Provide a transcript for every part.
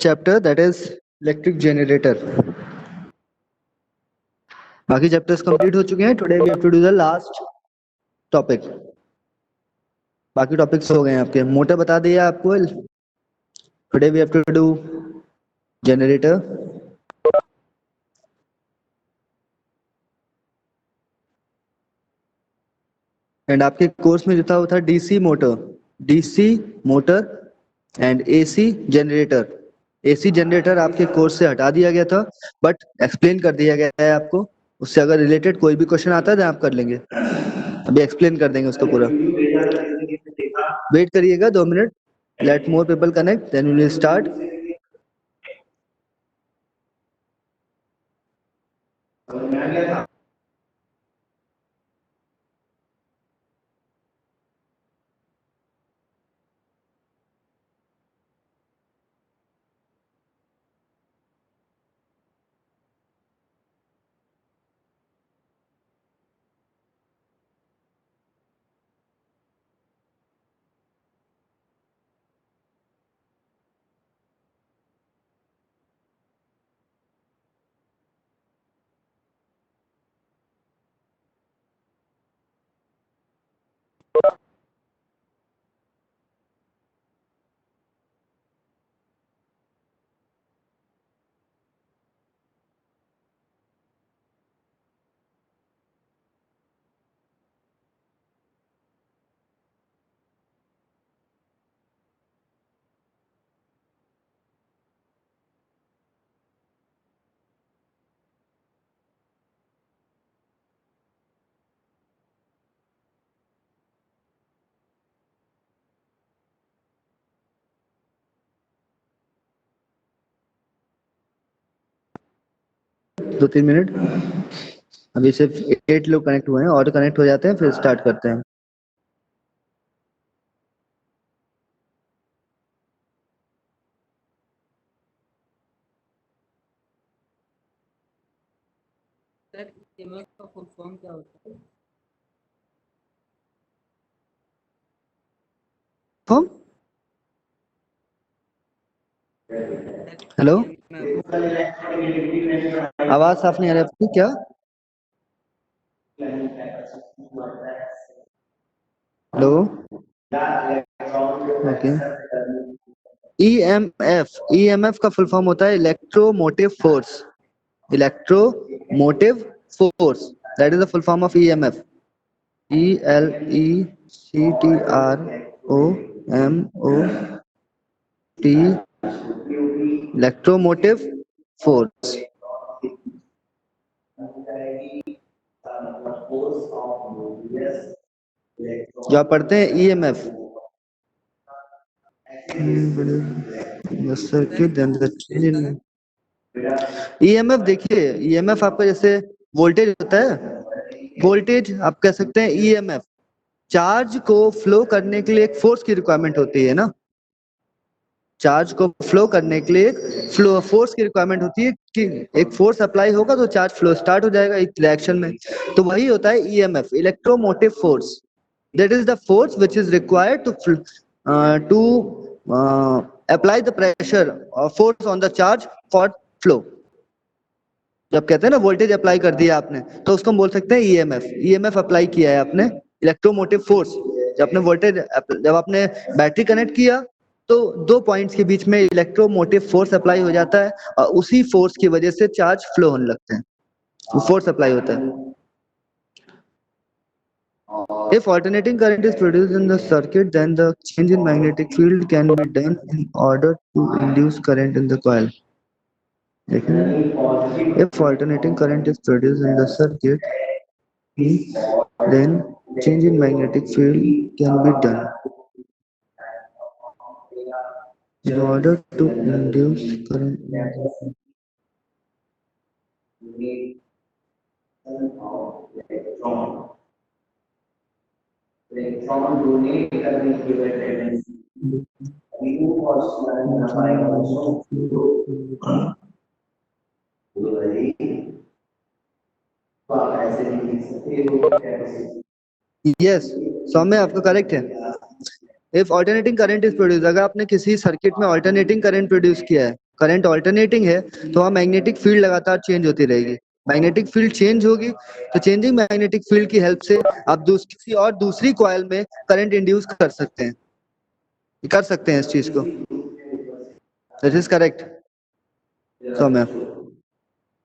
chapter, that is electric generator. बाकी chapters complete हो चुके हैं. Today we have to do the last topic. बाकी टॉपिक्स हो गए हैं आपके. मोटर बता दिया आपको. Today we have to do generator. And आपके कोर्स में जो था वो था DC motor and AC generator. AC generator आपके कोर्स से हटा दिया गया था, बट एक्सप्लेन कर दिया गया है आपको. उससे अगर रिलेटेड कोई भी क्वेश्चन आता है तो आप कर लेंगे. अभी एक्सप्लेन कर देंगे उसको पूरा. वेट करिएगा 2 मिनट. Let more people connect, then we will start. दो 3 मिनट. अभी सिर्फ 8 लोग कनेक्ट हुए हैं, और कनेक्ट हो जाते हैं फिर स्टार्ट करते हैं. ईएमएफ का फुल फॉर्म क्या होता है? हेलो, आवाज साफ नहीं आ रही आपकी. क्या? हेलो. ओके. ईएमएफ का फुल फॉर्म होता है electromotive force. Electromotive force, that is the full form of EMF. ELECTROMOT, electromotive force. जो आप पढ़ते हैं ईएमएफ, ईएमएफ. देखिए ईएमएफ आपका जैसे वोल्टेज होता है, वोल्टेज आप कह सकते हैं ईएमएफ. चार्ज को फ्लो करने के लिए एक फोर्स की रिक्वायरमेंट होती है ना. चार्ज को फ्लो करने के लिए फोर्स की रिक्वायरमेंट होती है कि एक फोर्स अप्लाई होगा तो चार्ज फ्लो स्टार्ट हो जाएगा एक डायरेक्शन में. तो वही होता है EMF, electromotive force. That is the force which is required to apply the pressure और force on the charge for flow. जब कहते हैं ना वोल्टेज अप्लाई कर दिया आपने, तो उसको हम बोल सकते हैं ईएमएफ. ईएमएफ अप्लाई किया है आपने, इलेक्ट्रोमोटिव फोर्स. जब आपने बैटरी कनेक्ट किया तो 2 पॉइंट्स के बीच में इलेक्ट्रोमोटिव फोर्स अप्लाई हो जाता है, और उसी फोर्स की वजह से चार्ज फ्लो होने लगते हैं. वो फोर्स अप्लाई होता है. If alternating current is produced in the circuit, then the change in magnetic field can be done in order to induce current in the coil. If alternating current is produced in the circuit, then change in magnetic field can be done in order to induce current in the yes. Saumya आपका correct है. If alternating current is produce, अगर आपने किसी circuit में alternating current produce किया है, current alternating है तो वहाँ मैग्नेटिक फील्ड लगातार चेंज होती रहेगी। मैग्नेटिक फील्ड चेंज होगी तो चेंजिंग मैग्नेटिक फील्ड की हेल्प से आप किसी और दूसरी कॉइल में करंट इंड्यूस कर सकते हैं, इस चीज को। This is correct Saumya.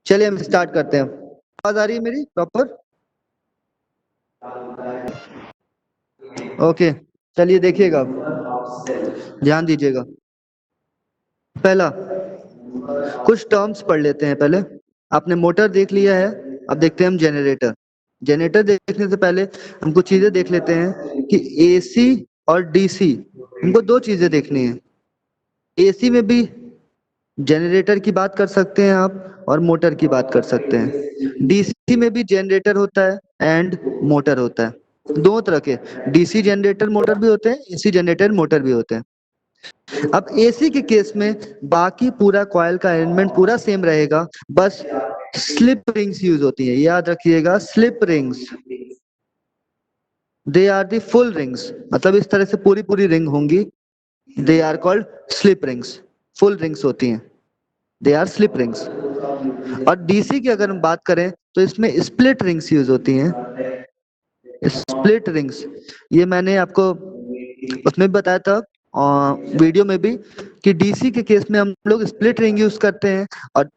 चलिए हम स्टार्ट करते हैं। आवाज आ रही है मेरी प्रॉपर? ओके चलिए देखिएगा, ध्यान दीजिएगा। पहला कुछ टर्म्स पढ़ लेते हैं पहले। आपने मोटर देख लिया है, अब देखते हैं हम जनरेटर। जनरेटर देखने से पहले हम कुछ चीजें देख लेते हैं कि एसी और डीसी, हमको दो चीजें देखनी है। एसी में भी जनरेटर की बात कर सकते हैं आप और मोटर की बात कर सकते हैं। डीसी में भी जनरेटर होता है एंड मोटर होता है। दो तरह के डीसी जनरेटर मोटर भी होते हैं, एसी जनरेटर मोटर भी होते हैं। अब एसी के केस में बाकी पूरा कॉइल का अरेंजमेंट पूरा सेम रहेगा, बस स्लिप रिंग्स यूज होती है, याद रखिएगा slip rings. They are the full rings, मतलब इस तरह से पूरी पूरी रिंग होंगी, they are called slip rings. Full rings होती हैं, दे आर स्लिप रिंग्स। और डीसी की अगर हम बात करें तो इसमें स्प्लिट रिंग्स यूज होती हैं। स्प्लिट रिंग्स ये मैंने आपको उसमें भी बताया था वीडियो में भी कि डीसी के केस में हम लोग स्प्लिट रिंग यूज करते हैं और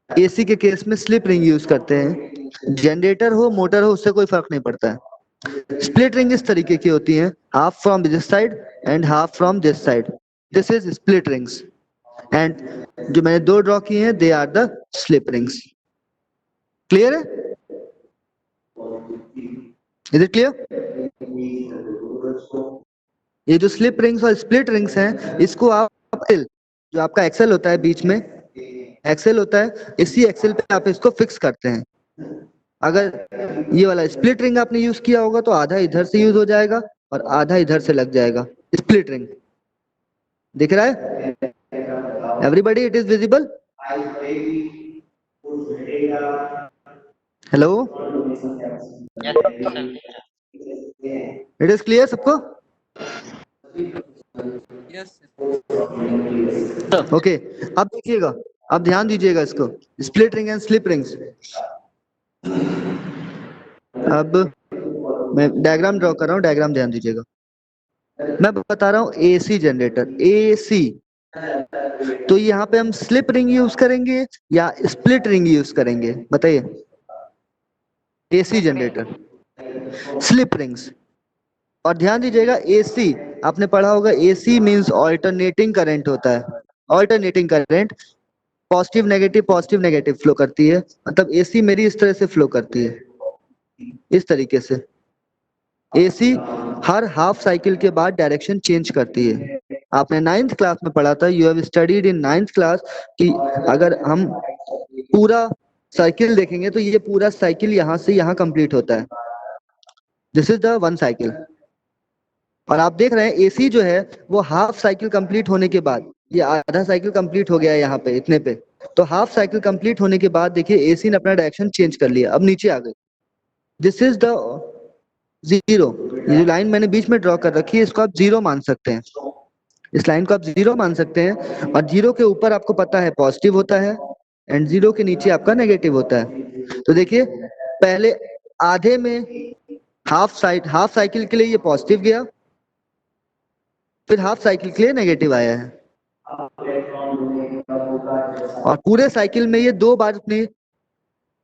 एसी के केस में स्लिप रिंग यूज करते हैं। जनरेटर हो मोटर हो उससे कोई फर्क नहीं पड़ता है। स्प्लिट रिंग इस तरीके की होती है, half from this side and half from this side, this is split rings. And जो मैंने दो ड्रॉ किए हैं they are the slip rings. Clear है? Is it clear? ये जो स्लिप रिंग्स और स्प्लिट रिंग्स हैं इसको आप जो आपका एक्सेल होता है बीच में एक्सेल होता है, इसी एक्सेल पे आप इसको फिक्स करते हैं। अगर ये वाला स्प्लिट रिंग आपने यूज किया होगा तो आधा इधर से यूज हो जाएगा और आधा इधर से लग जाएगा। स्प्लिट रिंग दिख रहा है everybody? It is visible? Hello, it is clear सबको? यस ओके अब देखिएगा, अब ध्यान दीजिएगा इसको, split ring and slip rings. अब मैं डायग्राम ड्रॉ कर रहा हूँ, डायग्राम ध्यान दीजिएगा। मैं बता रहा हूँ एसी जनरेटर, एसी, तो यहाँ पे हम स्लिप रिंग यूज करेंगे या स्प्लिट रिंग यूज करेंगे बताइए? AC generator slip rings. और ध्यान दीजिएगा एसी आपने पढ़ा होगा, एसी मींस ऑल्टरनेटिंग करंट होता है। Alternating current positive negative flow करती है, मतलब एसी मेरी इस तरह से फ्लो करती है, इस तरीके से। एसी हर हाफ साइकिल के बाद डायरेक्शन चेंज करती है। आपने 9th क्लास में पढ़ा था, you have studied in 9th class, कि अगर हम पूरा साइकिल देखेंगे तो ये पूरा साइकिल यहाँ से यहाँ कंप्लीट होता है, this is the one cycle. और आप देख रहे हैं एसी जो है वो हाफ साइकिल कंप्लीट होने के बाद, ये आधा साइकिल कंप्लीट हो गया है यहाँ पे इतने पे, तो हाफ साइकिल कंप्लीट होने के बाद देखिए एसी ने अपना डायरेक्शन चेंज कर लिया, अब नीचे आ गई। This is the zero. ये जो लाइन मैंने बीच में ड्रॉ कर रखी है इसको आप जीरो मान सकते हैं, इस लाइन को आप जीरो मान सकते हैं। और जीरो के ऊपर आपको पता है पॉजिटिव होता है एंड जीरो के नीचे आपका नेगेटिव होता है। तो देखिए पहले आधे में हाफ साइकिल के लिए ये पॉजिटिव गया, फिर हाफ साइकिल के लिए नेगेटिव आया है, और पूरे साइकिल में ये दो बार अपनी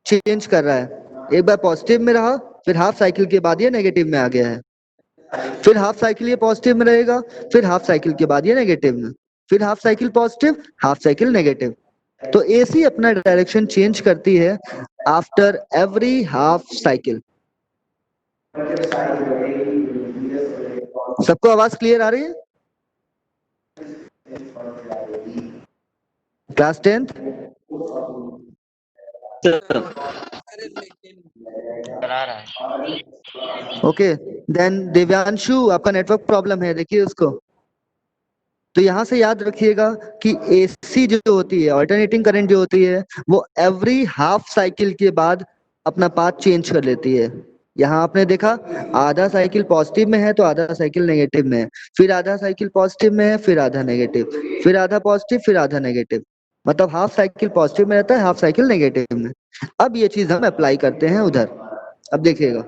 चेंज कर रहा है, एक बार पॉजिटिव में रहा फिर हाफ साइकिल के बाद ये नेगेटिव में आ गया है, फिर हाफ साइकिल ये पॉजिटिव में रहेगा, फिर हाफ साइकिल के बाद ये नेगेटिव में, फिर half cycle positive half cycle negative. तो एसी अपना डायरेक्शन चेंज करती है आफ्टर एवरी हाफ साइकिल। सबको आवाज क्लियर आ रही है? Class 10th? Okay then Divyanshu आपका नेटवर्क प्रॉब्लम है, देखिए उसको। तो यहां से याद रखिएगा कि एसी जो होती है, ऑल्टरनेटिंग करंट जो होती है, वो एवरी हाफ साइकिल के बाद अपना पाथ चेंज कर लेती है। यहाँ आपने देखा आधा साइकिल पॉजिटिव में है तो आधा साइकिल नेगेटिव में है, फिर आधा साइकिल पॉजिटिव में है फिर आधा नेगेटिव, फिर आधा पॉजिटिव फिर आधा नेगेटिव। मतलब हाफ साइकिल पॉजिटिव में रहता है, हाफ साइकिल नेगेटिव में। अब ये चीज हम अप्लाई करते हैं उधर। अब देखिएगा,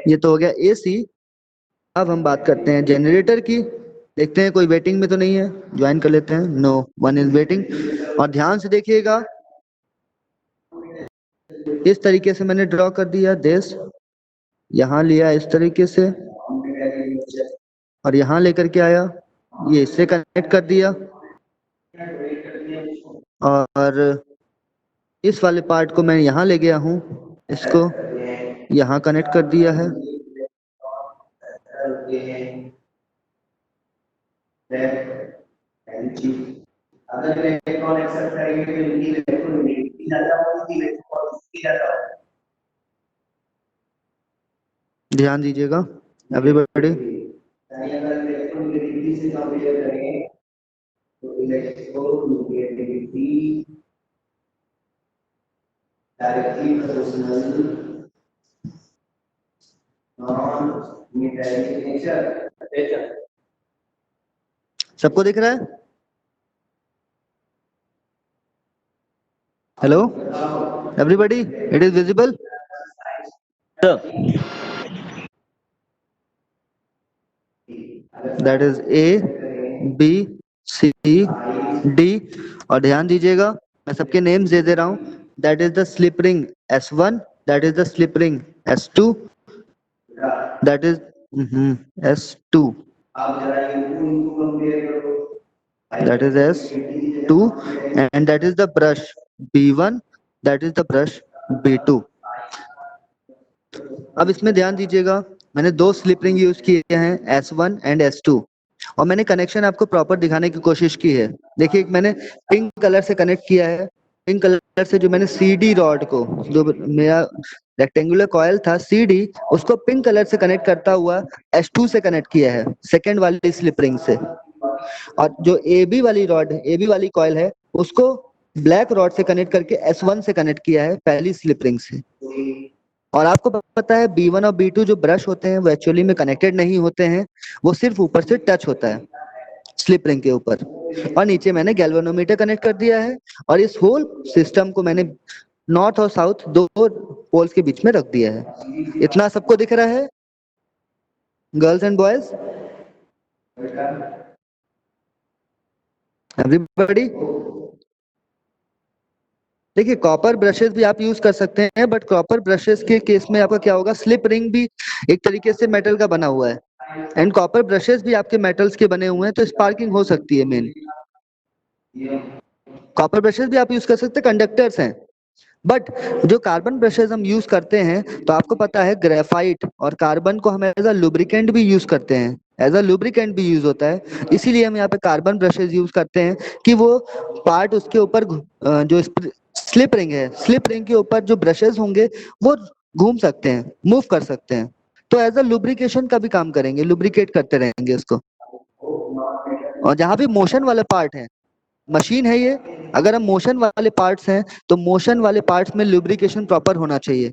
ये तो हो गया एसी। अब हम बात करते हैं जनरेटर की। देखते हैं कोई वेटिंग में तो नहीं है, ज्वाइन कर लेते हैं। No one is waiting. और ध्यान से देखिएगा, इस तरीके से मैंने ड्रॉ कर दिया दिस, यहाँ लिया इस तरीके से, और यहाँ लेकर के आया, ये इससे कनेक्ट कर दिया, और इस वाले पार्ट को मैं यहाँ ले गया हूँ, इसको यहाँ कनेक्ट कर दिया है। ध्यान दीजिएगा एवरीबॉडी। सबको दिख रहा है? Hello everybody, it is visible? That is A B C D. और ध्यान दीजिएगा, मैं सबके नेम्स दे रहा हूँ। That is the slip ring S1, that is the slip ring S2, that is S2, that is S2, and that is the brush B1, that is the brush B2। अब इसमें ध्यान दीजिएगा, मैंने दो स्लिप रिंग यूज किए हैं S1 and S2, और मैंने कनेक्शन आपको प्रॉपर दिखाने की कोशिश की है। देखिए मैंने पिंक कलर से कनेक्ट किया है। पिंक कलर से जो मैंने CD रॉड को, जो मेरा रेक्टेंगुलर कॉयल था CD, उसको पिंक कलर से कनेक्ट करता हुआ S2 से कनेक्ट किया है, सेकेंड वाली स्लिप रिंग से। और जो AB वाली रॉड, AB वाली कॉयल है, उसको ब्लैक रॉड से कनेक्ट करके S1 से कनेक्ट किया है, पहली स्लिप रिंग से। और आपको पता है B1 और B2 जो ब्रश होते हैं वो एक्चुअली में कनेक्टेड नहीं होते हैं, वो सिर्फ ऊपर से टच होता है स्लिप रिंग के ऊपर। और नीचे मैंने गैल्वेनोमीटर कनेक्ट कर दिया है, और इस होल सिस्टम को मैंने नॉर्थ और साउथ दो पोल्स के बीच में रख दिया है। इतना सबको दिख रहा है गर्ल्स एंड बॉयज? एवरीबॉडी? देखिए कॉपर ब्रशेस भी आप यूज कर सकते हैं, बट कॉपर ब्रशेस के केस में आपका क्या होगा, स्लिप रिंग भी एक तरीके से मेटल का बना हुआ है, एंड कॉपर ब्रशेस भी आपके मेटल्स के बने हुए हैं, तो स्पार्किंग हो सकती है मेन। कॉपर ब्रशेस भी आप यूज कर सकते हैं, कंडक्टर्स हैं। बट जो कार्बन ब्रशेस हम यूज करते हैं, तो आपको पता है ग्रेफाइट और कार्बन को हम एज अ लुब्रिकेंट भी यूज करते हैं, एज अ लुब्रिकेंट भी यूज होता है। इसीलिए हम यहाँ पे कार्बन ब्रशेस यूज करते हैं कि वो पार्ट उसके ऊपर जो स्लिप रिंग है, स्लिप रिंग के ऊपर जो ब्रशेस होंगे वो घूम सकते हैं, मूव कर सकते हैं, तो एज अ लुब्रिकेशन का भी काम करेंगे, लुब्रिकेट करते रहेंगे उसको। और जहां भी मोशन वाला पार्ट है, मशीन है ये, अगर हम मोशन वाले पार्ट्स हैं तो मोशन वाले पार्ट्स में लुब्रिकेशन प्रॉपर होना चाहिए।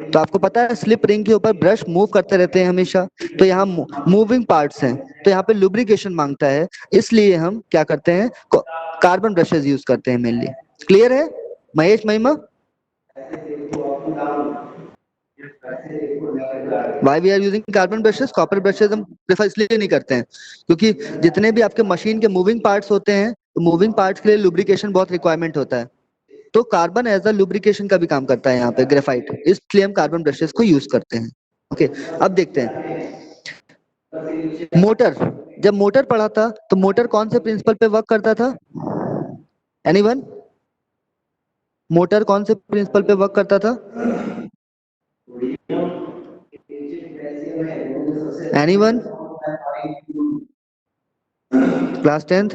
तो आपको पता है स्लिप रिंग के ऊपर ब्रश मूव करते रहते हैं हमेशा, तो यहाँ मूविंग पार्ट्स हैं, तो यहाँ पे लुब्रिकेशन मांगता है, इसलिए हम क्या करते हैं, कार्बन ब्रशेस यूज करते हैं मेनली। क्लियर है महेश, महिमा? Why we are using carbon brushes? Copper brushes हम प्रेफर इसलिए नहीं करते हैं क्योंकि जितने भी आपके मशीन के मूविंग पार्ट्स होते हैं, तो मूविंग पार्ट्स के लिए लुब्रिकेशन बहुत रिक्वायरमेंट होता है, तो कार्बन एज अ लुब्रिकेशन का भी काम करता है यहाँ पे ग्रेफाइट, इसलिए हम कार्बन ब्रशेस को यूज करते हैं। ओके, अब देखते हैं मोटर। जब मोटर पढ़ा था तो मोटर कौन से प्रिंसिपल पे वर्क करता था? एनीवन? मोटर कौन से प्रिंसिपल पे वर्क करता था? एनीवन? Class 10th?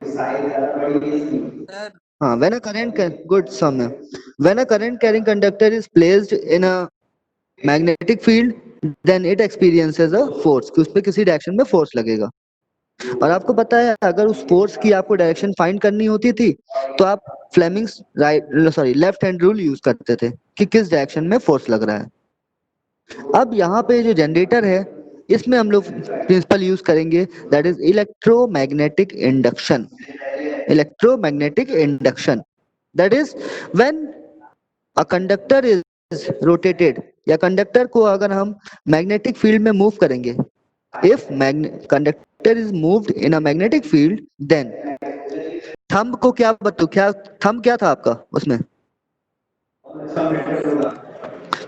Sir, हाँ, when a current good sum है, when a current carrying conductor is placed in a magnetic field, then it experiences a force, कि उस पे किसी डायरेक्शन में फोर्स लगेगा। और आपको पता है अगर उस फोर्स की आपको डायरेक्शन फाइंड करनी होती थी तो आप Fleming's left hand rule use करते थे कि किस डायरेक्शन में फोर्स लग रहा है। अब यहाँ पे जो जनरेटर है, इसमें हम लोग प्रिंसिपल यूज करेंगे, that is electromagnetic induction. Electromagnetic induction, that is when a conductor is rotated, या कंडक्टर को अगर हम मैग्नेटिक फील्ड में मूव करेंगे, if conductor is moved in a magnetic field, then thumb को क्या बताओ, क्या थंब क्या था आपका उसमें?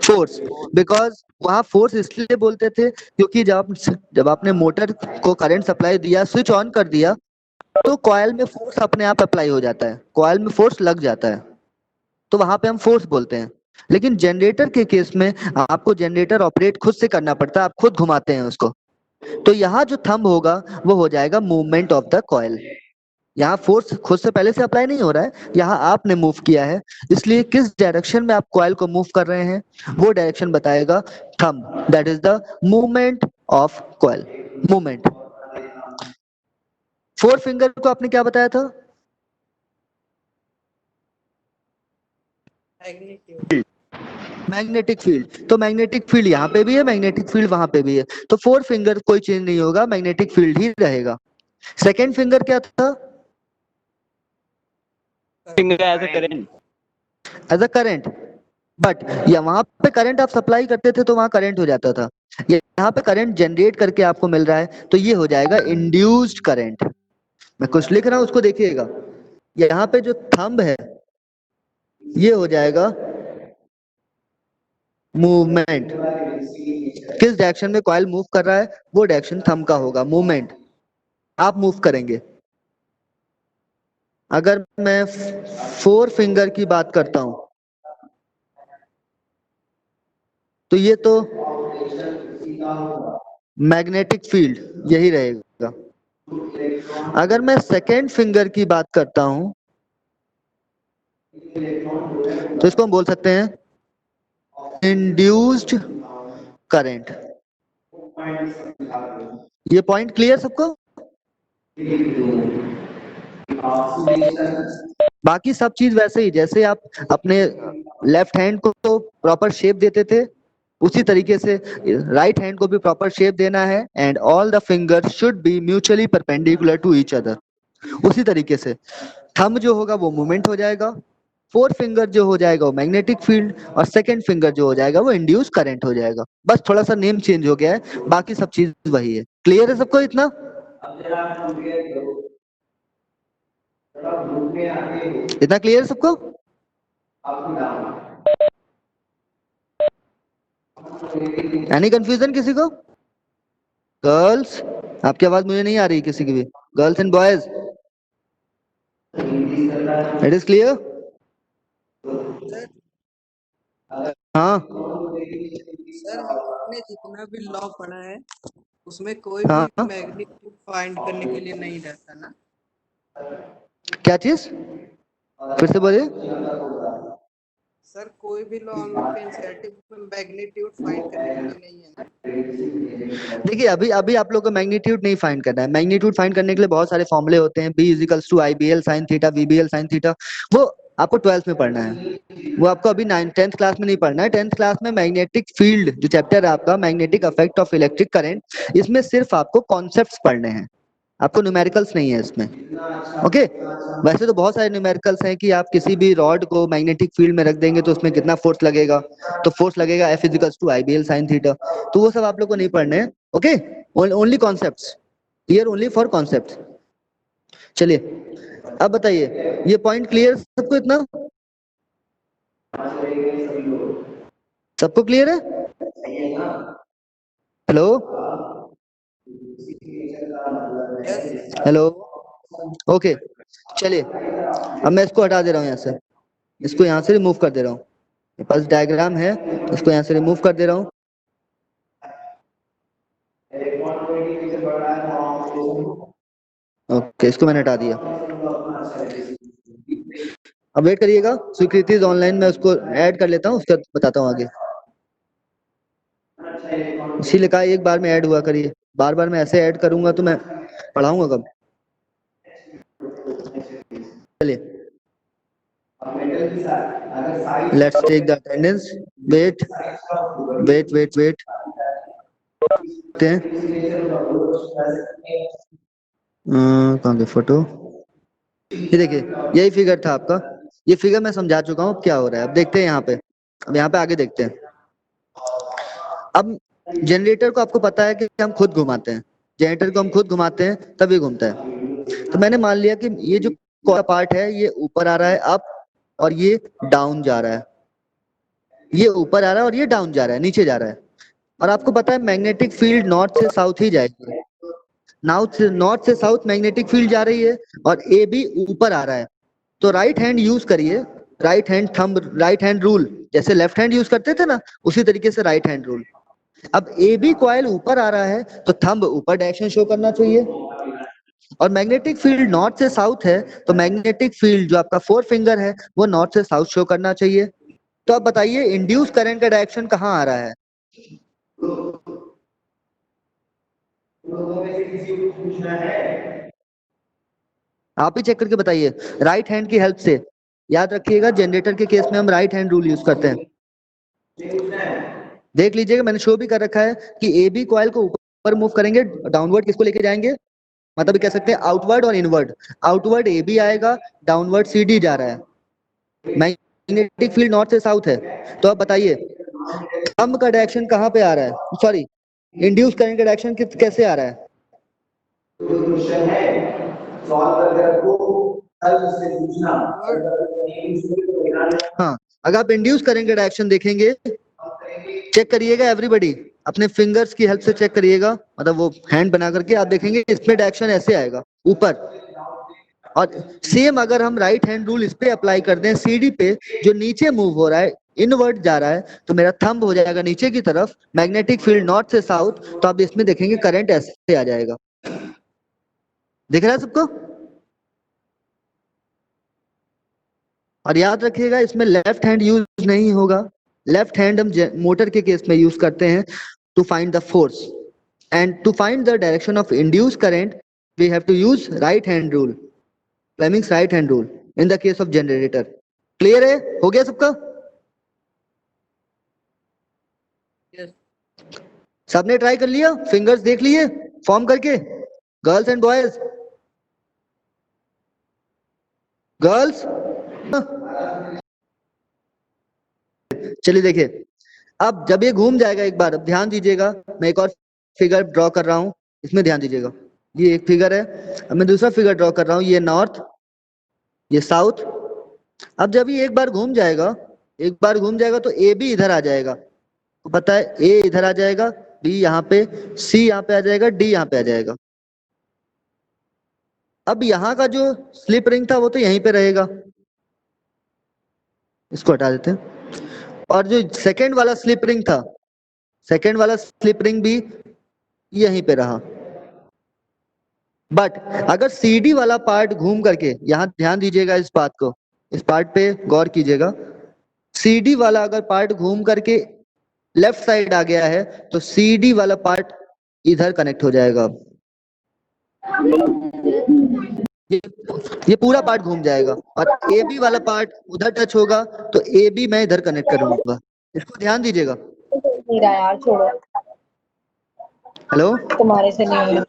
फोर्स। बिकॉज वहां फोर्स इसलिए बोलते थे क्योंकि जब आपने मोटर को करंट सप्लाई दिया, स्विच ऑन कर दिया, तो कॉइल में फोर्स अपने आप अप्लाई हो जाता है, कॉइल में फोर्स लग जाता है, तो वहां पे हम फोर्स बोलते हैं। लेकिन जनरेटर के केस में आपको जनरेटर ऑपरेट खुद से करना पड़ता है, आप खुद घुमाते हैं उसको। तो यहाँ जो थंब होगा वो हो जाएगा मूवमेंट ऑफ द कॉइल। यहाँ फोर्स खुद से पहले से अप्लाई नहीं हो रहा है, यहाँ आपने मूव किया है, इसलिए किस डायरेक्शन में आप कॉइल को मूव कर रहे हैं वो डायरेक्शन बताएगा thumb, that is the movement of coil, movement. Four finger को आपने क्या बताया था? मैग्नीट्यूड। Magnetic field. तो मैग्नेटिक फील्ड यहाँ पे भी है, मैग्नेटिक फील्ड वहां पे भी है, तो फोर फिंगर कोई चेंज नहीं होगा, मैग्नेटिक फील्ड ही रहेगा। सेकेंड फिंगर क्या था? Finger as a current. As a current. But या वहां पे करंट आप सप्लाई करते थे तो वहां करंट हो जाता था, यहाँ पे करंट जनरेट करके आपको मिल रहा है, तो ये हो जाएगा इंड्यूस्ड करंट। मैं कुछ लिख रहा हूं उसको देखिएगा, यहाँ पे जो थंब है ये हो जाएगा मूवमेंट। किस डायरेक्शन में कॉइल मूव कर रहा है वो डायरेक्शन थंब का होगा, मूवमेंट। आप मूव करेंगे। अगर मैं फोर फिंगर की बात करता हूं तो ये तो मैग्नेटिक फील्ड यही रहेगा। अगर मैं सेकेंड फिंगर की बात करता हूं तो इसको हम बोल सकते हैं इंड्यूस्ड करंट। ये पॉइंट क्लियर सबको? बाकी सब चीज वैसे ही, जैसे आप अपने लेफ्ट हैंड को प्रॉपर शेप देते थे, उसी तरीके से राइट हैंड को भी प्रॉपर शेप देना है, and all the finger should be mutually perpendicular to each other. उसी तरीके से थंब जो होगा वो मूवमेंट हो जाएगा, फोर फिंगर जो हो जाएगा वो मैग्नेटिक फील्ड, और सेकंड फिंगर जो हो जाएगा वो इंड्यूस करंट हो जाएगा। बस थोड़ा सा नेम चेंज हो गया है, बाकी सब चीज वही है। क्लियर है सबको इतना? इतना क्लियर है सबको? एनी कंफ्यूजन किसी को? गर्ल्स, आपकी आवाज मुझे नहीं आ रही किसी की भी। Girls and boys, it is clear? Sir हाँ सर हमने जितना भी लॉ पढ़ा है उसमें कोई भी हाँ। मैग्नीट्यूड फाइंड करने के लिए नहीं रहता ना? क्या चीज? फिर से बोलिए। सर कोई भी लॉ हम लोग के एनसीईआरटी में मैग्नीट्यूड फाइंड करने के लिए नहीं है ना? देखिए अभी अभी आप लोग को मैग्नीट्यूड नहीं फाइंड करना है। मैग्नीट्यूड फाइंड करने के लिए बहुत सारे फॉर्मूले होते हैं, B equals to I B L sine theta, V B L sine theta, वो आपको 12th में पढ़ना है, वो आपको अभी 10th क्लास में नहीं पढ़ना है। 10th क्लास में मैग्नेटिक फील्ड जो चैप्टर है आपका, magnetic effect of electric current, इसमें सिर्फ आपको कॉन्सेप्ट्स पढ़ने हैं, आपको न्यूमेरिकल्स नहीं है इसमें। ओके वैसे तो बहुत सारे न्यूमेरिकल्स हैं कि आप किसी भी रॉड को मैग्नेटिक फील्ड में रख देंगे तो उसमें कितना फोर्स लगेगा, तो फोर्स लगेगा F equals to I B L sine theta, तो वो सब आप लोग को नहीं पढ़ने हैं। Okay only concepts, here only for concepts. चलिए अब बताइए, ये पॉइंट क्लियर सबको इतना? सबको क्लियर है? Hello yes. हेलो। ओके चलिए अब मैं इसको हटा दे रहा हूँ यहाँ से, इसको यहाँ से रिमूव कर दे रहा हूँ, मेरे पास डायग्राम है, इसको यहाँ से रिमूव कर दे रहा हूँ। ओके इसको मैंने हटा दिया। अब वेट करिएगा, स्वीकृति ऑनलाइन में उसको ऐड कर लेता हूँ, उसका बताता हूँ आगे। इसीलिए कहा एक बार में ऐड हुआ करिए, बार बार मैं ऐसे ऐड करूंगा तो मैं पढ़ाऊंगा कब? चलिए let's take the attendance. Wait wait wait wait देखते हैं कहाँ गई फोटो। ये देखिए, यही फिगर था आपका। ये फिगर मैं समझा चुका हूँ अब क्या हो रहा है। अब देखते हैं यहाँ पे, अब यहाँ पे आगे देखते हैं। अब जनरेटर को आपको पता है कि हम खुद घुमाते हैं, जनरेटर को हम खुद घुमाते हैं तभी घूमता है। तो मैंने मान लिया कि ये जो पार्ट है ये ऊपर आ रहा है अप, और ये डाउन जा रहा है, ये ऊपर आ रहा है और ये डाउन जा रहा है, नीचे जा रहा है। और आपको पता है मैग्नेटिक फील्ड नॉर्थ से साउथ ही जाएगी, नॉर्थ से साउथ मैग्नेटिक फील्ड जा रही है, और ए भी ऊपर आ रहा है। तो राइट हैंड यूज करिए, right hand thumb, right hand rule, जैसे लेफ्ट हैंड यूज करते थे ना, उसी तरीके से राइट हैंड रूल। अब ए बी कॉइल ऊपर आ रहा है तो थंब ऊपर डायरेक्शन शो करना चाहिए, और मैग्नेटिक फील्ड नॉर्थ से साउथ है तो मैग्नेटिक फील्ड जो आपका फोर फिंगर है वो नॉर्थ से साउथ शो करना चाहिए। तो आप बताइए इंड्यूस करंट का डायरेक्शन कहाँ आ रहा है? आप ही चेक करके बताइए राइट हैंड की हेल्प से। याद रखिएगा जनरेटर के केस में हम राइट हैंड रूल यूज करते हैं। देख लीजिएगा मैंने शो भी कर रखा है कि ए बी कॉइल को ऊपर मूव करेंगे, डाउनवर्ड किसको लेके जाएंगे, मतलब कह सकते हैं आउटवर्ड और इनवर्ड। आउटवर्ड ए बी आएगा, डाउनवर्ड सी डी जा रहा है। मैग्नेटिक फील्ड नॉर्थ से साउथ है, तो आप बताइए थंब का डायरेक्शन कहाँ पे आ रहा है, सॉरी इंड्यूस करंट का डायरेक्शन कैसे आ रहा है? हाँ, अगर आप इंड्यूस करेंगे डायरेक्शन देखेंगे, चेक करिएगा एवरीबॉडी अपने फिंगर्स की हेल्प से चेक करिएगा, मतलब वो हैंड बना करके आप देखेंगे इसमें डायरेक्शन ऐसे आएगा ऊपर। और सेम अगर हम राइट हैंड रूल इस पे अप्लाई कर दें सीडी पे, जो नीचे मूव हो रहा है इनवर्ट जा रहा है, तो मेरा थंब हो जाएगा नीचे की तरफ, मैग्नेटिक फील्ड नॉर्थ से साउथ, तो आप इसमें देखेंगे करंट ऐसे आ जाएगा। दिख रहा है सबको? और याद रखिएगा इसमें लेफ्ट हैंड यूज नहीं होगा, लेफ्ट हैंड हम मोटर के केस में यूज करते हैं to find the force, and to find the direction of induce current we have to use right hand rule, Fleming's right hand rule in the case of generator. Clear है? हो गया सबका? Yes. सबने try कर लिया, fingers देख लिए form करके? गर्ल्स एंड बॉयज, गर्ल्स चलिए देखिए, अब जब ये घूम जाएगा एक बार, अब ध्यान दीजिएगा मैं एक और फिगर ड्रॉ कर रहा हूं, इसमें ध्यान दीजिएगा। ये एक फिगर है, अब मैं दूसरा फिगर ड्रॉ कर रहा हूं, ये नॉर्थ, ये साउथ। अब जब ये एक बार घूम जाएगा, एक बार घूम जाएगा तो ए बी इधर आ जाएगा, तो पता है ए इधर आ जाएगा, बी यहाँ पे, सी यहाँ पे आ जाएगा, डी यहाँ पे आ जाएगा। अब यहाँ का जो स्लिप रिंग था वो तो यहीं पे रहेगा, इसको हटा देते हैं। और जो सेकंड वाला स्लिप रिंग था, सेकंड वाला स्लिप रिंग भी यहीं पे रहा। बट अगर सीडी वाला पार्ट घूम करके, यहां ध्यान दीजिएगा इस बात को, इस पार्ट पे गौर कीजिएगा, सीडी वाला अगर पार्ट घूम करके लेफ्ट साइड आ गया है तो सीडी वाला पार्ट इधर कनेक्ट हो जाएगा। ये पूरा पार्ट घूम जाएगा, और ए बी वाला पार्ट उधर टच होगा तो ए बी मैं इधर कनेक्ट करूंगा। इसको ध्यान दीजिएगा। मेरा यार छोड़ो, हेलो, तुम्हारे से नहीं।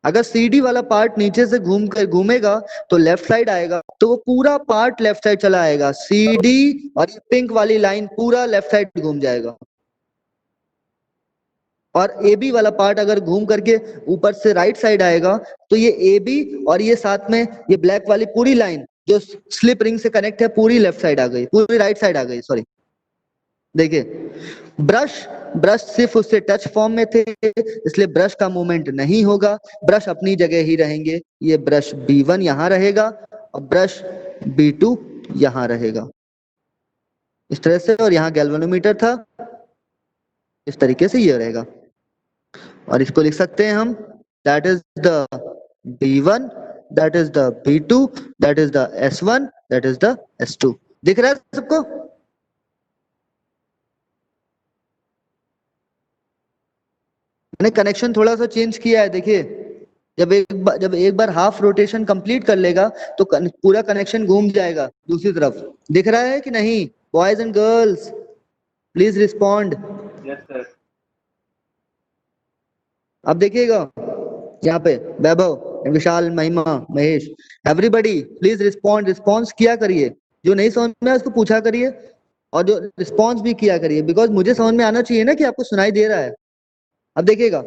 अगर सीडी वाला पार्ट नीचे से घूमेगा तो लेफ्ट साइड आएगा, तो वो पूरा पार्ट लेफ्ट साइड चला आएगा, सीडी और ये पिंक वाली लाइन पूरा लेफ्ट साइड घूम जाएगा। और ए बी वाला पार्ट अगर घूम करके ऊपर से राइट साइड आएगा तो ये ए बी और ये साथ में ये ब्लैक वाली पूरी लाइन जो स्लिप रिंग से कनेक्ट है पूरी लेफ्ट साइड आ गई, पूरी राइट साइड आ गई, सॉरी। देखिए ब्रश सिर्फ उससे टच फॉर्म में थे, इसलिए ब्रश का मूवमेंट नहीं होगा, ब्रश अपनी जगह ही रहेंगे। ये ब्रश B1 यहाँ रहेगा और ब्रश B2 यहाँ रहेगा, इस तरह से। और यहाँ गैल्वेनोमीटर था, इस तरीके से ये रहेगा। और इसको लिख सकते हैं हम, that is the B1, that is the B2, that is the S1, that is the S2। दिख रहा है सबको? मैंने कनेक्शन थोड़ा सा चेंज किया है, देखिए जब एक बार हाफ रोटेशन कंप्लीट कर लेगा तो पूरा कनेक्शन घूम जाएगा दूसरी तरफ। दिख रहा है कि नहीं? Boys and girls please respond. Yes sir. अब देखिएगा यहाँ पे वैभव, विशाल, महिमा, महेश, एवरीबॉडी प्लीज रिस्पॉन्स किया करिए। जो नहीं समझ में उसको पूछा करिए और जो रिस्पॉन्स भी किया करिए, बिकॉज मुझे समझ में आना चाहिए ना कि आपको सुनाई दे रहा है। अब देखिएगा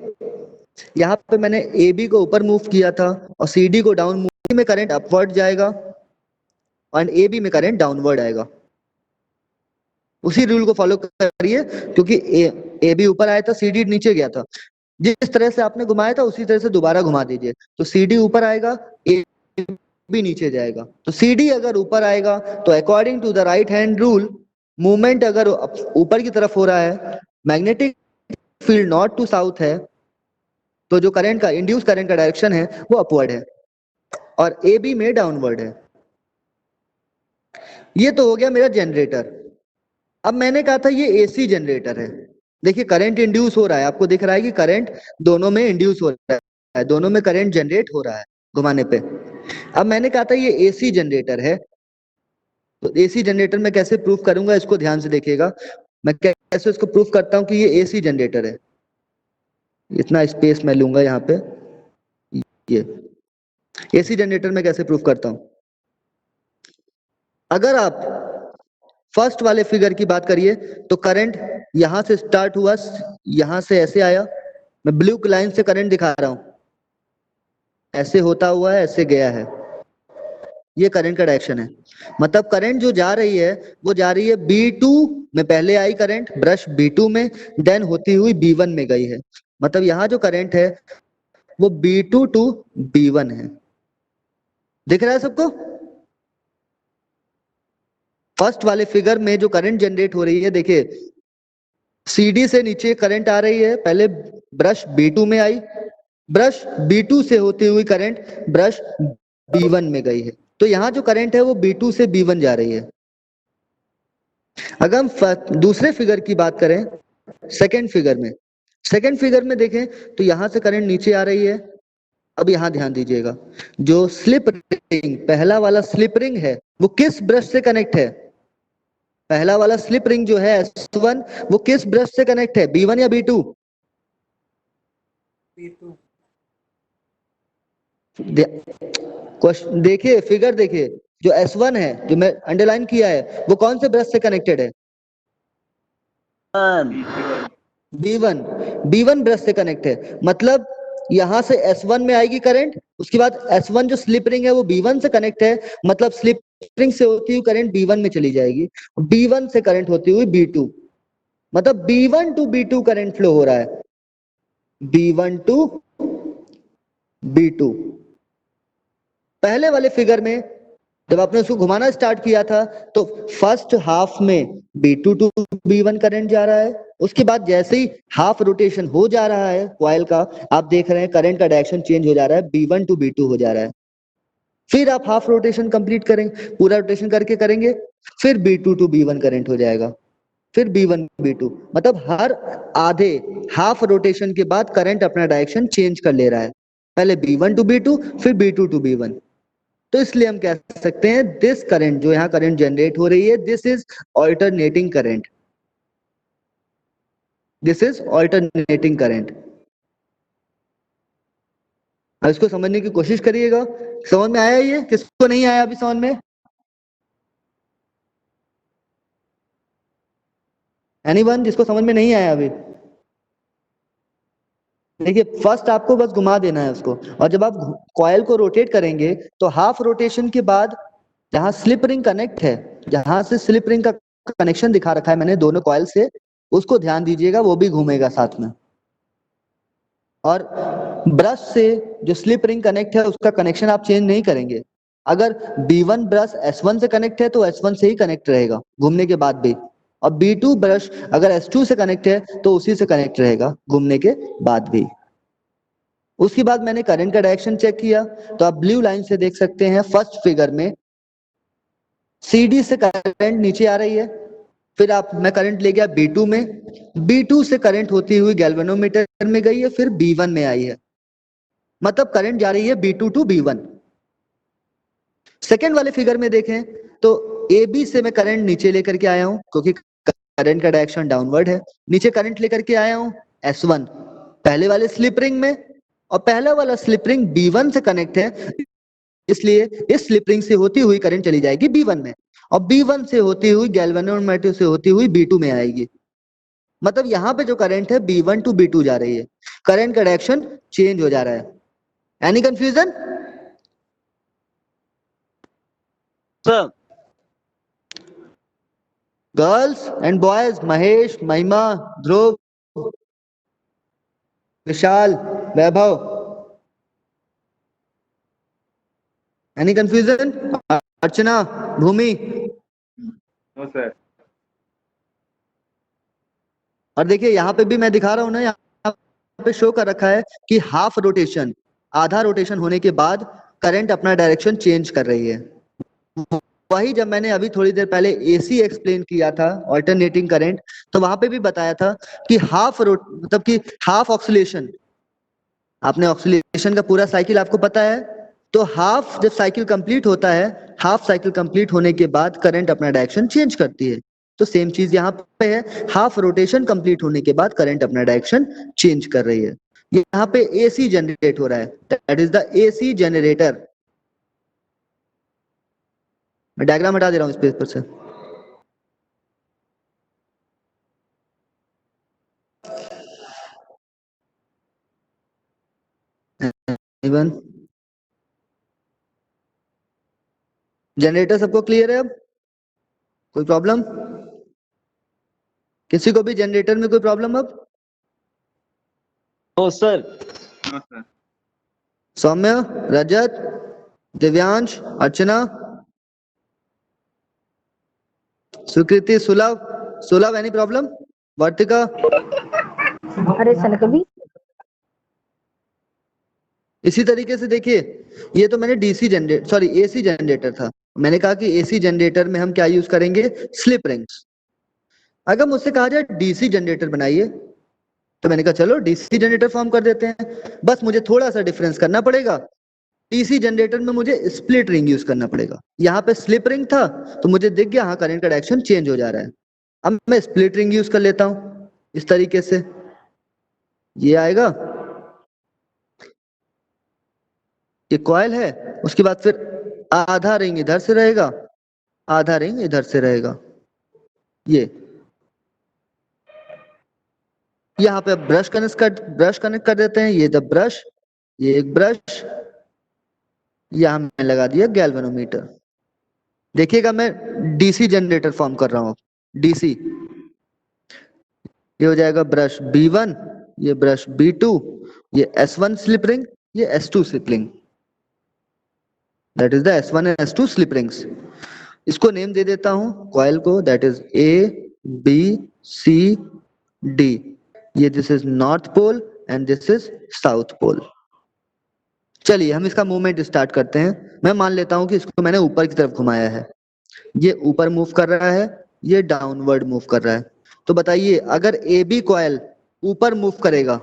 यहाँ पे मैंने ए बी को ऊपर मूव किया था और सी डी को डाउन मूव में करंट अपवर्ड जाएगा और ए बी में करंट डाउनवर्ड आएगा। उसी रूल को फॉलो करिए, क्योंकि ए बी ऊपर आया था, सी डी नीचे गया था। जिस तरह से आपने घुमाया था उसी तरह से दोबारा घुमा दीजिए, तो सी डी ऊपर आएगा, ए बी नीचे जाएगा। तो सी डी अगर ऊपर आएगा तो according to the right hand rule, movement अगर ऊपर की तरफ हो रहा है, magnetic field north to south है, तो जो करंट का इंड्यूस करंट का डायरेक्शन है वो अपवर्ड है और ए बी में डाउनवर्ड है। ये तो हो गया मेरा जनरेटर। अब मैंने कहा था ये एसी जनरेटर है। देखिए करंट इंड्यूस हो रहा है, आपको दिख रहा है कि करंट दोनों में इंड्यूस हो रहा है, दोनों में करंट जनरेट हो रहा है घुमाने पे। अब मैंने कहा था ये एसी जनरेटर है, तो एसी जनरेटर में कैसे प्रूफ करूंगा इसको ध्यान से देखिएगा। मैं कैसे इसको प्रूफ करता हूं कि ये एसी जनरेटर है। इतना स्पेस मैं लूंगा यहाँ पे। ये एसी जनरेटर में कैसे प्रूफ करता हूं, अगर आप फर्स्ट वाले फिगर की बात करिए तो करंट यहां से स्टार्ट हुआ, यहां से ऐसे आया, मैं ब्लू लाइन से करंट दिखा रहा हूं, ऐसे होता हुआ है, ऐसे गया है, ये करंट का डायरेक्शन है। मतलब करंट जो जा रही है वो जा रही है B2 में, पहले आई करंट ब्रश B2 में, देन होती हुई B1 में गई है। मतलब यहाँ जो करंट है वो B2 टू B1 है। दिख रहा है सबको? फर्स्ट वाले फिगर में जो करंट जनरेट हो रही है, देखिए सीडी से नीचे करंट आ रही है, पहले ब्रश B2 में आई, ब्रश B2 से होती हुई करंट ब्रश B1 में गई है। तो यहाँ जो करंट है वो B2 से B1 जा रही है। अगर हम दूसरे फिगर की बात करें, सेकंड फिगर में देखें तो यहां से करंट नीचे आ रही है। अब यहां ध्यान दीजिएगा, जो स्लिप रिंग, पहला वाला स्लिप रिंग है वो किस ब्रश से कनेक्ट है? पहला वाला स्लिप रिंग जो है S1 वो किस ब्रश से कनेक्ट है, B1 या B2? B2। देखिए फिगर देखिए, जो S1 है जो मैं अंडरलाइन किया है वो कौन से ब्रश से कनेक्टेड है? B1 ब्रश से कनेक्ट है। मतलब यहां से S1 में आएगी करंट, उसके बाद S1 जो स्लिप रिंग है वो B1 से कनेक्ट है, मतलब स्लिप रिंग से होती हुई करंट B1 में चली जाएगी, B1 से करंट होती हुई B2, मतलब B1 to B2 current flow हो रहा है, B1 टू B2। पहले वाले फिगर में जब आपने उसको घुमाना स्टार्ट किया था तो फर्स्ट हाफ में B2 टू B1 करंट जा रहा है, उसके बाद जैसे ही हाफ रोटेशन हो जा रहा है कॉइल का, आप देख रहे हैं करंट का डायरेक्शन चेंज हो जा रहा है, B1 टू B2 हो जा रहा है। फिर आप हाफ रोटेशन कंप्लीट करेंगे, पूरा रोटेशन करके करेंगे, फिर B2 टू B1 करंट हो जाएगा, फिर B1 B2, मतलब हर आधे हाफ रोटेशन के बाद करंट अपना डायरेक्शन चेंज कर ले रहा है, पहले B1 टू B2 फिर B2 टू B1। तो इसलिए हम कह सकते हैं दिस करंट, जो यहाँ करंट जनरेट हो रही है, this is alternating current, this is alternating current. अब इसको समझने की कोशिश करिएगा। समझ में आया? ये किसको नहीं आया अभी समझ में? एनीवन जिसको समझ में नहीं आया अभी? देखिए फर्स्ट आपको बस घुमा देना है उसको, और जब आप कॉइल को रोटेट करेंगे तो हाफ रोटेशन के बाद जहां स्लिप रिंग कनेक्ट है, जहां से स्लिप रिंग का कनेक्शन दिखा रखा है मैंने दोनों कॉइल से, उसको ध्यान दीजिएगा, वो भी घूमेगा साथ में। और ब्रश से जो स्लिप रिंग कनेक्ट है उसका कनेक्शन आप चेंज नहीं करेंगे। अगर B1 ब्रश S1 से कनेक्ट है तो S1 से ही कनेक्ट रहेगा घूमने के बाद भी, और B2 ब्रश अगर S2 से कनेक्ट है तो उसी से कनेक्ट रहेगा घूमने के बाद भी। उसके बाद मैंने करंट का डायरेक्शन चेक किया, तो आप ब्लू लाइन से देख सकते हैं फर्स्ट फिगर में CD से करंट नीचे आ रही है, फिर मैं करंट ले गया B2 में, B2 से करंट होती हुई गैल्वेनोमीटर में गई है, फिर B1 में आई है, मतलब करंट जा रही है B2 टू B1। सेकेंड वाले फिगर में देखें तो AB से मैं करंट नीचे लेकर के आया हूं, क्योंकि करंट का डायरेक्शन डाउनवर्ड है, नीचे करंट लेकर के आया हूं S1, पहले वाले स्लिप रिंग में, और पहला वाला स्लिप रिंग B1 से कनेक्ट है, इसलिए इस स्लिप रिंग से होती हुई करंट चली जाएगी B1 में, और B1 से होती हुई गैल्वेनोमीटर से होती हुई B2 में आएगी। मतलब यहाँ पे जो करंट है B1 टू B2 जा रही है, करंट का डायरेक्शन चेंज हो जा रहा है। Any confusion? Sir girls and boys, Mahesh, Mahima, Dhruv, Vishal, Vaibhav, any confusion? Archana, Bhumi? No sir. और देखिए यहाँ पे भी मैं दिखा रहा हूं ना, यहाँ पे शो कर रखा है कि हाफ रोटेशन, आधा रोटेशन होने के बाद करंट अपना डायरेक्शन चेंज कर रही है। वही जब मैंने अभी थोड़ी देर पहले एसी एक्सप्लेन किया था, ऑल्टरनेटिंग करंट, तो वहां पे भी बताया था कि मतलब कि हाफ ऑक्सीलेशन, आपने ऑक्सीलेशन का पूरा साइकिल आपको पता है, तो हाफ जब साइकिल कंप्लीट होता है, हाफ साइकिल कंप्लीट होने के बाद करंट अपना डायरेक्शन चेंज करती है। तो सेम चीज यहाँ पे है, हाफ रोटेशन कंप्लीट होने के बाद करंट अपना डायरेक्शन चेंज कर रही है। यहाँ पे एसी जनरेट हो रहा है, that is the AC generator. मैं डायग्राम हटा दे रहा हूँ इस पेपर से। इवन जनरेटर सबको क्लियर है? अब कोई प्रॉब्लम? किसी को भी जनरेटर में कोई प्रॉब्लम? अब no sir. No sir. Saumya, Rajat, Divyansh, Archana, Sukriti, Sulabh, any problem? वर्तिका? अरे सन कभी इसी तरीके से देखिए, ये तो मैंने एसी जनरेटर था। मैंने कहा कि एसी जनरेटर में हम क्या यूज करेंगे? Slip rings. अगर मुझसे कहा जाए डीसी जनरेटर बनाइए, तो मैंने कहा चलो डीसी जनरेटर फॉर्म कर देते हैं। बस मुझे थोड़ा सा डिफरेंस करना पड़ेगा, डीसी जनरेटर में मुझे स्प्लिट रिंग यूज करना पड़ेगा। यहाँ पे स्लिप रिंग था तो मुझे दिख गया हाँ करंट का डायरेक्शन चेंज हो जा रहा है। अब मैं स्प्लिट रिंग यूज कर लेता हूं इस तरीके से, ये आएगा, ये कॉइल है, उसके बाद फिर आधा रिंग इधर से रहेगा, आधा रिंग इधर से रहेगा। ये यहाँ पे ब्रश कनेक्ट कर देते हैं, ये द ब्रश, ये एक ब्रश, यहां मैंने लगा दिया गैल्वेनोमीटर। देखिएगा मैं डीसी जनरेटर फॉर्म कर रहा हूं, डीसी। ये हो जाएगा ब्रश B1, ये ब्रश B2, ये S1 स्लिप रिंग, ये S2 slip ring, that is the S1 and S2 slip rings. इसको नेम दे देता हूं कॉइल को, दैट इज ABCD। ये this is north pole and this is south pole. चलिए हम इसका मूवमेंट स्टार्ट करते हैं। मैं मान लेता हूं कि इसको मैंने ऊपर की तरफ घुमाया है, ये ऊपर मूव कर रहा है, ये डाउनवर्ड मूव कर रहा है। तो बताइए अगर AB कॉइल ऊपर मूव करेगा,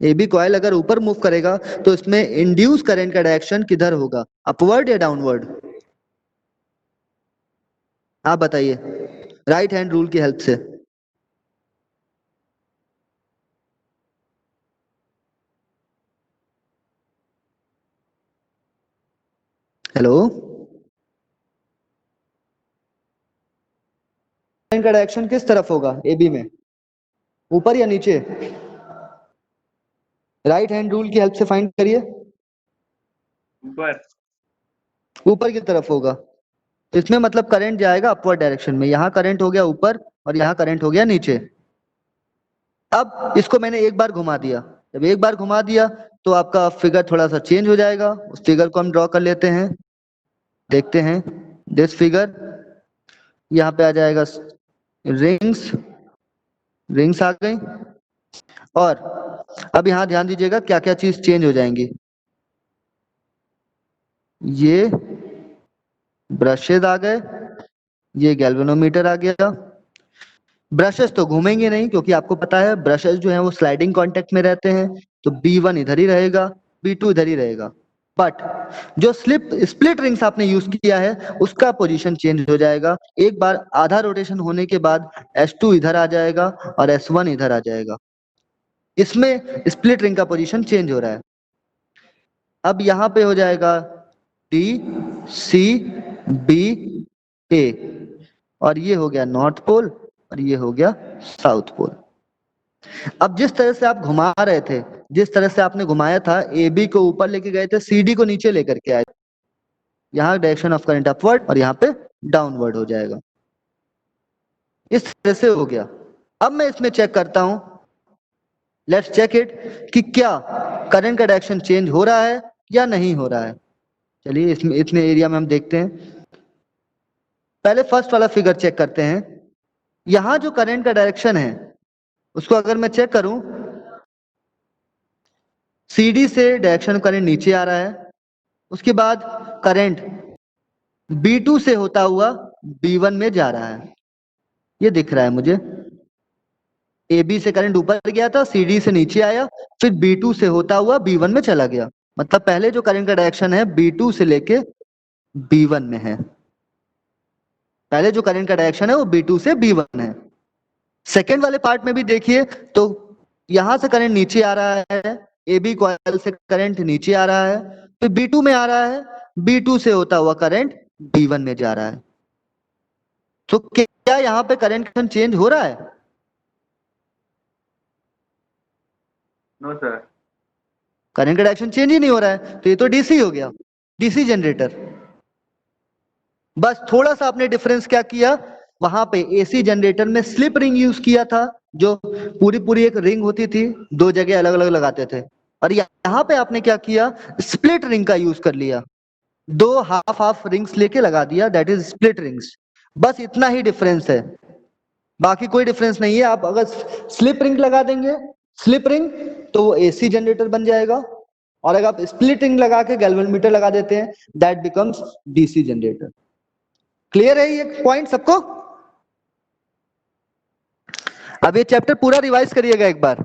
AB कॉइल अगर ऊपर मूव करेगा तो इसमें इंड्यूस करंट का डायरेक्शन किधर होगा, अपवर्ड या डाउनवर्ड? आप बताइए राइट हैंड रूल की हेल्प से। हेलो, करंट का डायरेक्शन किस तरफ होगा AB में, ऊपर या नीचे? राइट हैंड रूल की हेल्प से फाइंड करिए। ऊपर। ऊपर की तरफ होगा, तो इसमें मतलब करंट जाएगा अपवर्ड डायरेक्शन में। यहाँ करंट हो गया ऊपर और यहाँ करंट हो गया नीचे। अब इसको मैंने एक बार घुमा दिया, जब एक बार घुमा दिया तो आपका फिगर थोड़ा सा चेंज हो जाएगा। उस फिगर को हम ड्रॉ कर लेते हैं, देखते हैं दिस फिगर। यहाँ पे आ जाएगा रिंग्स, रिंग्स आ गई। और अब यहाँ ध्यान दीजिएगा क्या क्या चीज चेंज हो जाएंगी। ये ब्रशेज आ गए, ये गैल्वेनोमीटर आ गया। ब्रशेस तो घूमेंगे नहीं क्योंकि आपको पता है ब्रशेस जो हैं वो स्लाइडिंग कांटेक्ट में रहते हैं, तो B1 इधर ही रहेगा, B2 इधर ही रहेगा। बट जो स्प्लिट रिंग्स आपने यूज किया है उसका पोजीशन चेंज हो जाएगा। एक बार आधा रोटेशन होने के बाद S2 इधर आ जाएगा और S1 इधर आ जाएगा। इसमें स्प्लिट रिंग का पोजीशन चेंज हो रहा है। अब यहां पे हो जाएगा डी सी बी ए, और ये हो गया नॉर्थ पोल और ये हो गया साउथ पोल। अब जिस तरह से आप घुमा रहे थे, जिस तरह से आपने घुमाया था, ए बी को ऊपर लेके गए थे, सी डी को नीचे लेकर के आए, यहाँ डायरेक्शन ऑफ करंट अपवर्ड और यहाँ पे डाउनवर्ड हो जाएगा। इस तरह से हो गया। अब मैं इसमें चेक करता हूं, लेट्स चेक इट, कि क्या करंट का डायरेक्शन चेंज हो रहा है या नहीं हो रहा है। चलिए इसमें इतने एरिया में हम देखते हैं। पहले फर्स्ट वाला फिगर चेक करते हैं। यहां जो करंट का डायरेक्शन है उसको अगर मैं चेक करूं, सीडी से डायरेक्शन करंट नीचे आ रहा है, उसके बाद करंट B2 से होता हुआ B1 में जा रहा है, ये दिख रहा है मुझे। AB से करंट ऊपर गया था, CD से नीचे आया, फिर B2 से होता हुआ B1 में चला गया। मतलब पहले जो करंट का डायरेक्शन है B2 से लेके B1 में है। पहले जो करंट का डायरेक्शन है वो B2 से B1 है। सेकेंड वाले पार्ट में भी देखिए तो यहां से करंट नीचे आ रहा है, AB कॉइल से करंट नीचे आ रहा है, फिर B2 में आ रहा है, B2 से होता हुआ करंट B1 में जा रहा है। तो क्या यहाँ पे करंट चेंज हो रहा है? No sir. करंट का डायरेक्शन चेंज ही नहीं हो रहा है, तो ये तो डीसी हो गया, डीसी जनरेटर। बस थोड़ा सा आपने डिफरेंस क्या किया, वहां पे एसी जनरेटर में स्लिप रिंग यूज किया था, जो पूरी एक रिंग होती थी, दो जगह अलग अलग लगाते थे, और यहाँ पे आपने क्या किया, स्प्लिट रिंग का यूज कर लिया, दो हाफ रिंग्स लेके लगा दिया, दैट इज स्प्लिट रिंग्स। बस इतना ही डिफरेंस है, बाकी कोई डिफरेंस नहीं है। आप अगर स्लिप रिंग लगा देंगे, स्लिप रिंग, तो वो एसी जनरेटर बन जाएगा, और अगर आप स्प्लिट रिंग लगा के गैल्वेनोमीटर लगा देते हैं, that becomes DC generator. Clear है ये पॉइंट सबको? अब ये चैप्टर पूरा रिवाइज करिएगा एक बार।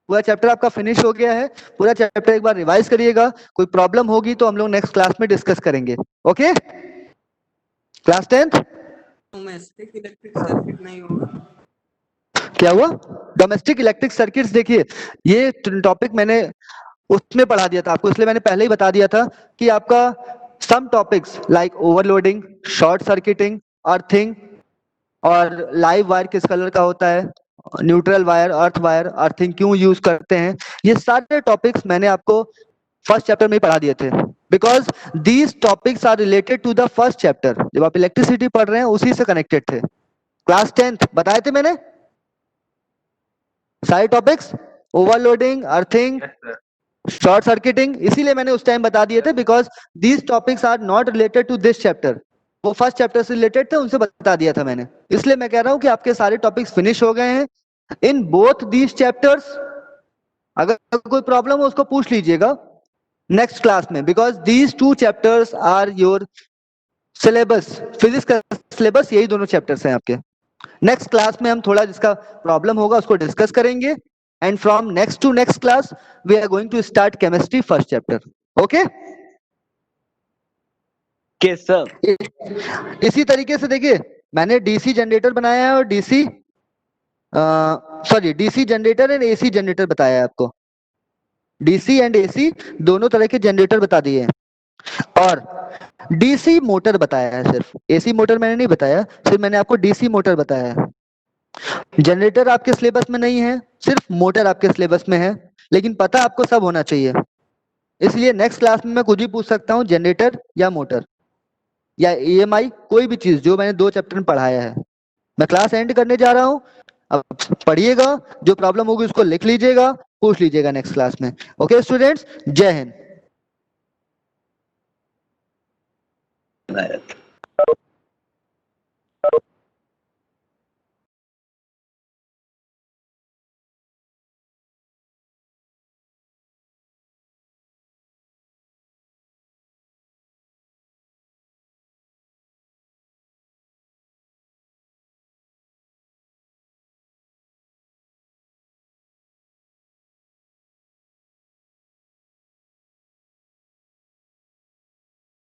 पूरा चैप्टर आपका फिनिश हो गया है, पूरा चैप्टर एक बार रिवाइज करिएगा। कोई प्रॉब्लम होगी तो हम लोग नेक्स्ट क्लास में डिस्कस करेंगे। Okay, class 10th। Domestic electric circuit नहीं होगा? क्या हुआ? डोमेस्टिक इलेक्ट्रिक सर्किट्स, देखिए ये टॉपिक मैंने उसमें पढ़ा दिया था आपको, इसलिए मैंने पहले ही बता दिया था कि आपका some topics like overloading, short circuiting, earthing, और लाइव वायर किस कलर का होता है, neutral wire, earth wire, earthing क्यों यूज करते हैं, ये सारे टॉपिक्स मैंने आपको फर्स्ट चैप्टर में ही पढ़ा दिए थे, because these topics are related to the first chapter. जब आप इलेक्ट्रिसिटी पढ़ रहे हैं उसी से कनेक्टेड थे। क्लास 10th बताए थे मैंने सारे topics, overloading, earthing, yes sir. Short circuiting, इसीलिए मैंने उस टाइम बता दिए थे, because these topics are not related to this chapter. वो फर्स्ट चैप्टर से रिलेटेड थे, उनसे बता दिया था मैंने, इसलिए मैं कह रहा हूं कि आपके सारे टॉपिक्स फिनिश हो गए हैं इन बोथ दीज चैप्टर्स। अगर कोई प्रॉब्लम हो उसको पूछ लीजिएगा नेक्स्ट क्लास में, because these two chapters are your syllabus, physics का सिलेबस यही दोनों चैप्टर्स हैं आपके। नेक्स्ट क्लास में हम थोड़ा जिसका प्रॉब्लम होगा उसको डिस्कस करेंगे, and from next to next class we are going to start chemistry first chapter. Okay, yes sir. इसी तरीके से देखिए मैंने डीसी जनरेटर बनाया है और DC generator and AC generator बताया है आपको। डीसी एंड एसी दोनों तरह के जनरेटर बता दिए हैं, और डीसी मोटर बताया है सिर्फ, एसी मोटर मैंने नहीं बताया, सिर्फ मैंने आपको डीसी मोटर बताया है। जनरेटर आपके सिलेबस में नहीं है, सिर्फ मोटर आपके सिलेबस में है, लेकिन पता आपको सब होना चाहिए। इसलिए नेक्स्ट क्लास में मैं कुछ भी पूछ सकता हूँ, जनरेटर या मोटर या EMI, कोई भी चीज जो मैंने 2 चैप्टर में पढ़ाया है। मैं क्लास एंड करने जा रहा हूँ, अब पढ़िएगा, जो प्रॉब्लम होगी उसको लिख लीजिएगा, पूछ लीजिएगा नेक्स्ट क्लास में। ओके स्टूडेंट्स, जय हिंद।